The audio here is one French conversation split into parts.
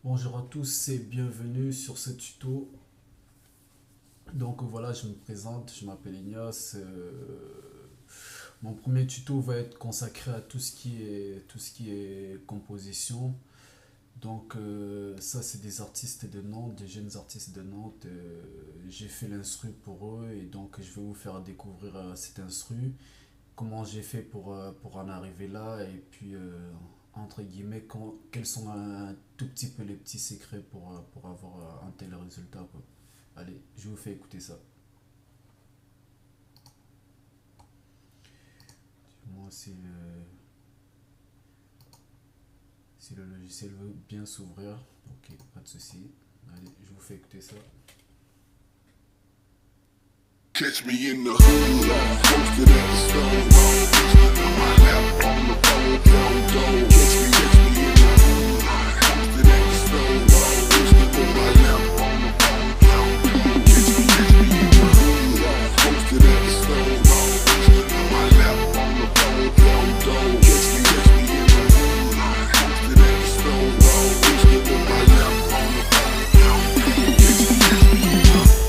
Bonjour à tous et bienvenue sur ce tuto. Donc voilà, je me présente, je m'appelle Ignace. Mon premier tuto va être consacré à tout ce qui est composition. Donc ça c'est des artistes de Nantes, des jeunes artistes de Nantes. J'ai fait l'instru pour eux et donc je vais vous faire découvrir cet instru, comment j'ai fait pour en arriver là et puis entre guillemets quels sont un tout petit peu les petits secrets pour avoir un tel résultat quoi. Allez, je vous fais écouter ça. Moi si le logiciel veut bien s'ouvrir, ok, pas de souci. Allez, je vous fais écouter ça. Catch me in the hood, posted at the store. My lap on the phone, count dough. Catch me in the hood, posted at the store. My lap on the phone, count dough. Catch me in the hood, posted at the store. My lap on the phone, count dough. Catch me in the hood, posted at the store. My lap on the phone, count dough. Catch me in the hood.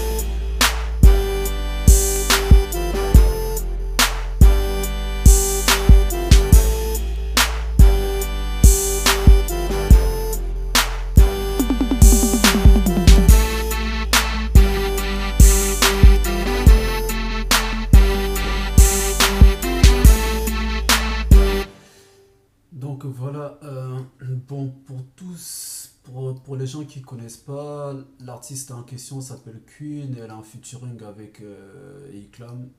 Donc voilà, bon pour les gens qui connaissent pas, l'artiste en question s'appelle Queen et elle est en featuring avec Iclam.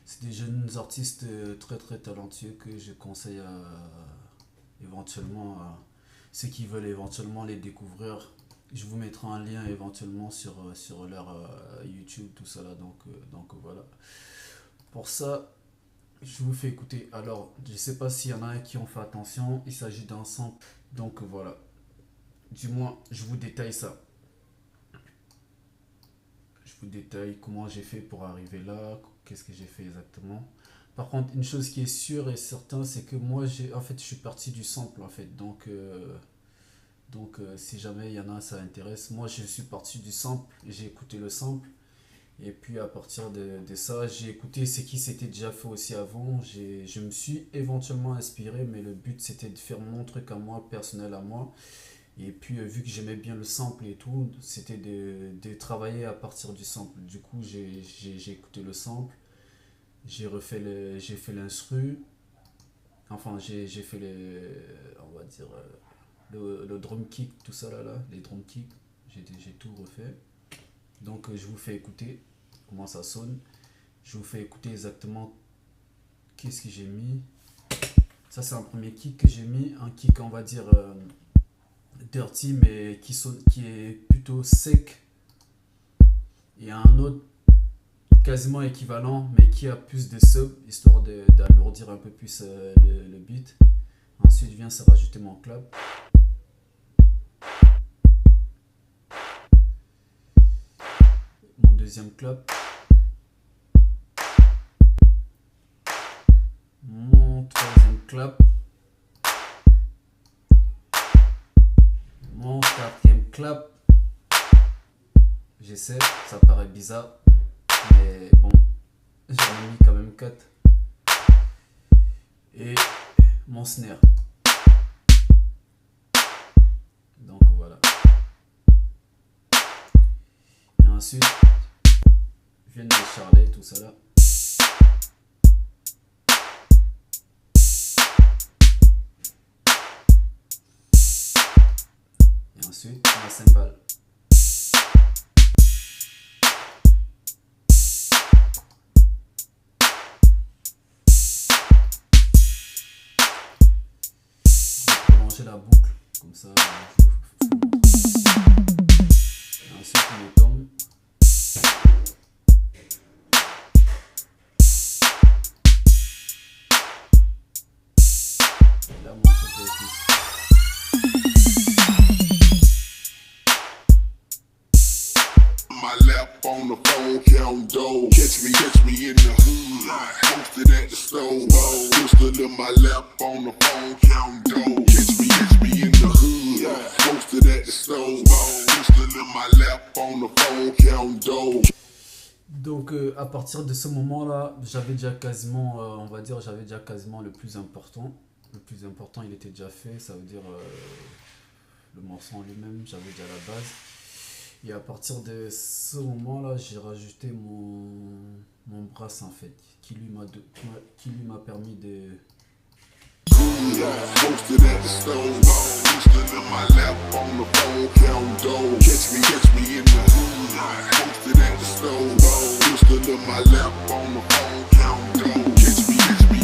C'est des jeunes artistes très très talentueux que je conseille éventuellement à ceux qui veulent éventuellement les découvrir. Je vous mettrai un lien éventuellement sur leur YouTube, tout ça là. Donc voilà. Pour ça, je vous fais écouter. Alors, je sais pas s'il y en a qui ont fait attention. Il s'agit d'un sample. Donc voilà. Du moins, je vous détaille ça. Je vous détaille comment j'ai fait pour arriver là. Qu'est-ce que j'ai fait exactement. Par contre, une chose qui est sûre et certaine, c'est que moi, je suis parti du sample en fait. Donc, si jamais il y en a, ça intéresse. Moi, je suis parti du sample. J'ai écouté le sample. Et puis à partir de ça, j'ai écouté ce qui s'était déjà fait aussi avant. Je me suis éventuellement inspiré, mais le but c'était de faire mon truc à moi, personnel à moi. Et puis vu que j'aimais bien le sample et tout, c'était de travailler à partir du sample. Du coup, j'ai écouté le sample, j'ai fait l'instru, enfin j'ai fait on va dire, le drum kick, tout ça là, les drum kicks, j'ai tout refait. Donc je vous fais écouter comment ça sonne. Je vous fais écouter exactement qu'est-ce que j'ai mis. Ça c'est un premier kick que j'ai mis. Un kick on va dire dirty mais qui est plutôt sec. Et un autre quasiment équivalent mais qui a plus de sub histoire d'alourdir un peu plus le beat. Ensuite vient se rajouter mon clap. Mon deuxième clap. Mon troisième clap. Mon quatrième clap. J'essaie, ça paraît bizarre. Mais bon, j'en ai mis quand même 4. Et mon snare. Donc voilà. Et ensuite, je viens de charler tout ça là. Et ensuite, ma cymbale. Je vais prolonger la boucle, comme ça. Et ensuite, on tombe. Là, mon truc est fixe. My lap on the phone, count dough. Catch me in the hood. Posted at the store. Pistol in my lap on the phone, count dough. Catch me in the hood. Posted posted at the stove. Pistol in my lap on the phone, counting dough. Donc à partir de ce moment-là, j'avais déjà quasiment, on va dire, j'avais déjà quasiment le plus important. Le plus important, il était déjà fait, ça veut dire le morceau en lui-même, j'avais déjà la base. Et à partir de ce moment-là, j'ai rajouté mon brass en fait, qui lui m'a permis de... Posted at the stove. Pistol in my lap on the phone, counting dough. Catch me in the hood. Posted at the stove. Pistol in my lap on the phone, counting dough. Catch me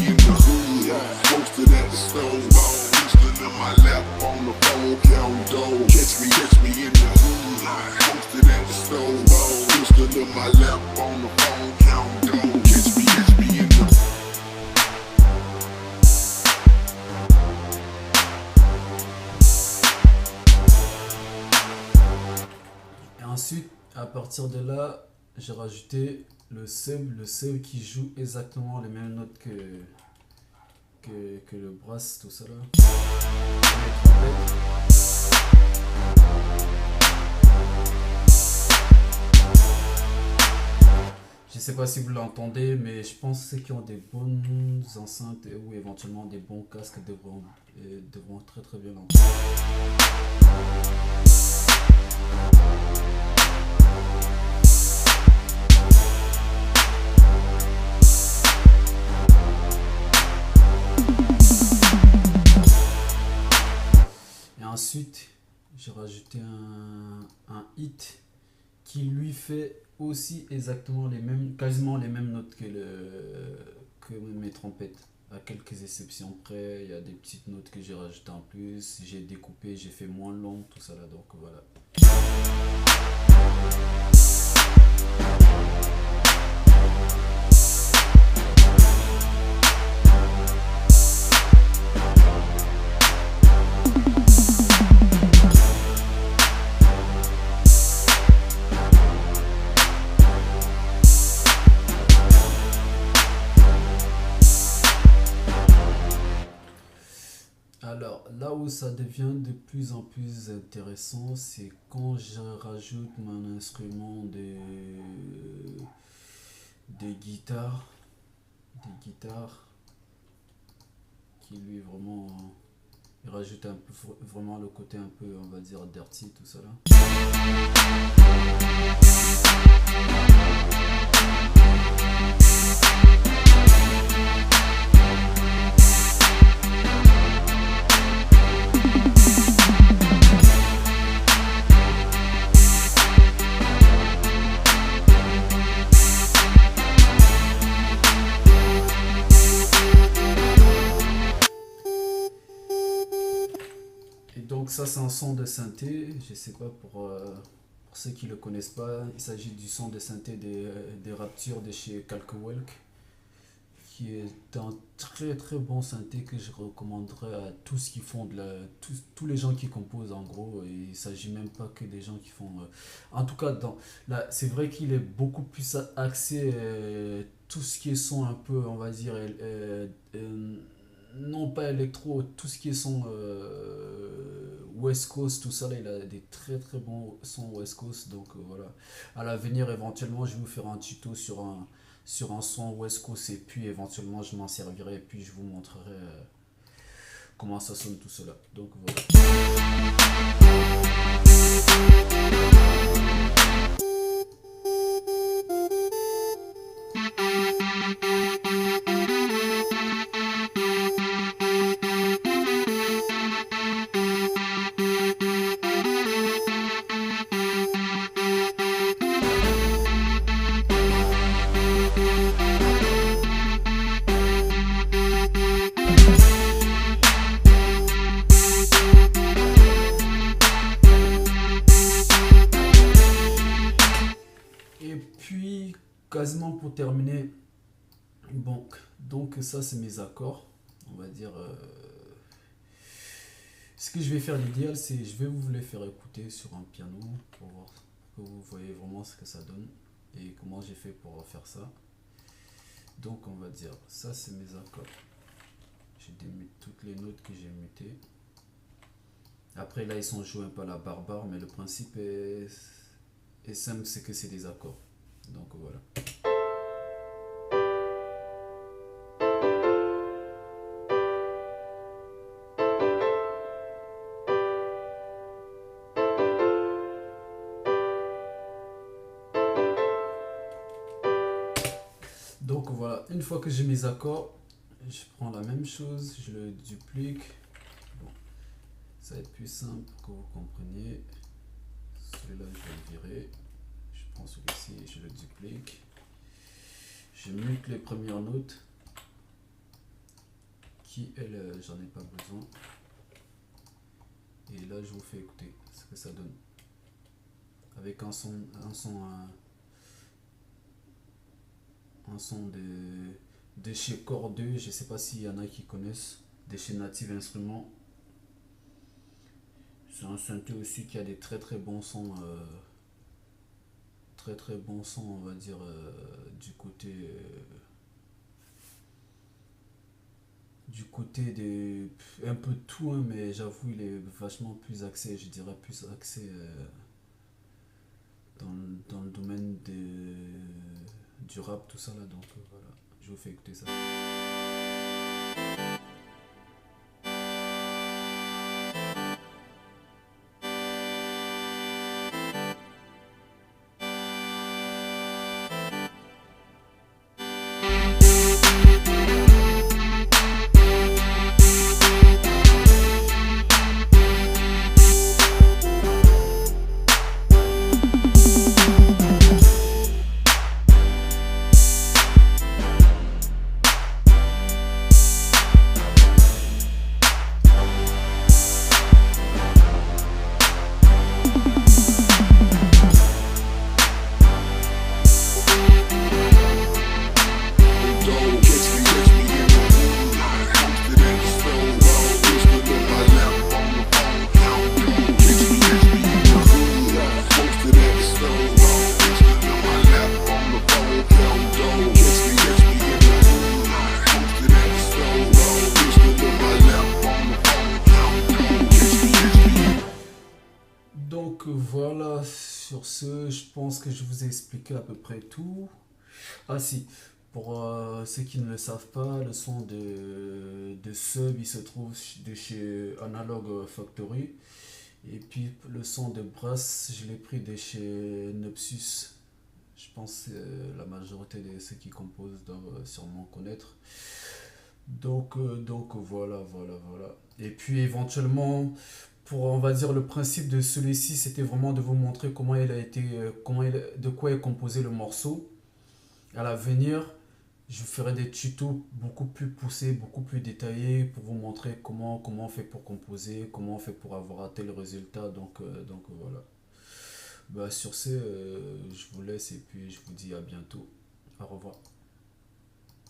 in the hood. Posted at the stove. Pistol in my lap on the phone, counting dough. Catch me in the hood. Posted at the stove. Pistol in my lap on the phone, counting dough. Catch me in the hood. Et ensuite, à partir de là, j'ai rajouté le sub qui joue exactement les mêmes notes que le brass, tout ça là. Je sais pas si vous l'entendez, mais je pense que ceux qui ont des bonnes enceintes ou éventuellement des bons casques devront très très bien l'entendre. Et ensuite, j'ai rajouté un hit qui lui fait aussi exactement quasiment les mêmes notes que mes trompettes. À quelques exceptions près, il y a des petites notes que j'ai rajoutées en plus, j'ai découpé, j'ai fait moins long, tout ça là, donc voilà. Alors, là où ça devient de plus en plus intéressant, c'est quand je rajoute mon instrument de guitare, qui lui vraiment, il rajoute un peu, vraiment le côté un peu, on va dire, dirty, tout ça là. Et donc ça c'est un son de synthé, je sais pas pour ceux qui le connaissent pas, il s'agit du son de synthé des Rapture de chez Kalkwelk, qui est un très très bon synthé que je recommanderais à tous qui font tous les gens qui composent en gros. Et il s'agit même pas que des gens qui font en tout cas là c'est vrai qu'il est beaucoup plus axé tout ce qui est son un peu on va dire non pas électro, tout ce qui est son West Coast, tout ça là, il a des très très bons sons West Coast, donc voilà. À l'avenir, éventuellement, je vais vous faire un tuto sur un son West Coast, et puis éventuellement, je m'en servirai, et puis je vous montrerai comment ça sonne tout cela. Donc voilà. Et puis, quasiment pour terminer, bon, donc ça c'est mes accords, on va dire. Ce que je vais faire l'idéal, c'est je vais vous les faire écouter sur un piano pour voir que vous voyez vraiment ce que ça donne et comment j'ai fait pour faire ça. Donc on va dire, ça c'est mes accords. J'ai démute toutes les notes que j'ai mutées. Après là, ils sont joués un peu à la barbare, mais le principe est simple, c'est que c'est des accords. Donc voilà. Donc voilà, une fois que j'ai mes accords, je prends la même chose, je le duplique. Bon, ça va être plus simple pour que vous compreniez. Celui-là, je vais le virer. Je prends celui-ci et je le duplique. Je mute les premières notes qui, elles, j'en ai pas besoin. Et là, je vous fais écouter ce que ça donne. Avec un son de chez Core 2. Je sais pas s'il y en a qui connaissent. De chez Native Instruments. C'est un synthé aussi qui a des très très bons sons. Très très bons sons, on va dire, du côté des un peu de tout, hein, mais j'avoue il est vachement plus axé, je dirais plus axé dans le domaine du rap, tout ça là, donc voilà, je vous fais écouter ça. Donc voilà, sur ce, je pense que je vous ai expliqué à peu près tout. Ah si, pour ceux qui ne le savent pas, le son de Sub, il se trouve de chez Analog Factory. Et puis le son de Brass, je l'ai pris de chez Nupsus. Je pense que la majorité de ceux qui composent doivent sûrement connaître. Donc voilà. Et puis éventuellement, pour on va dire le principe de celui-ci, c'était vraiment de vous montrer comment il a été, de quoi est composé le morceau. À l'avenir, je ferai des tutos beaucoup plus poussés, beaucoup plus détaillés pour vous montrer comment on fait pour composer, comment on fait pour avoir un tel résultat. Donc voilà. Bah, sur ce, je vous laisse et puis je vous dis à bientôt. Au revoir.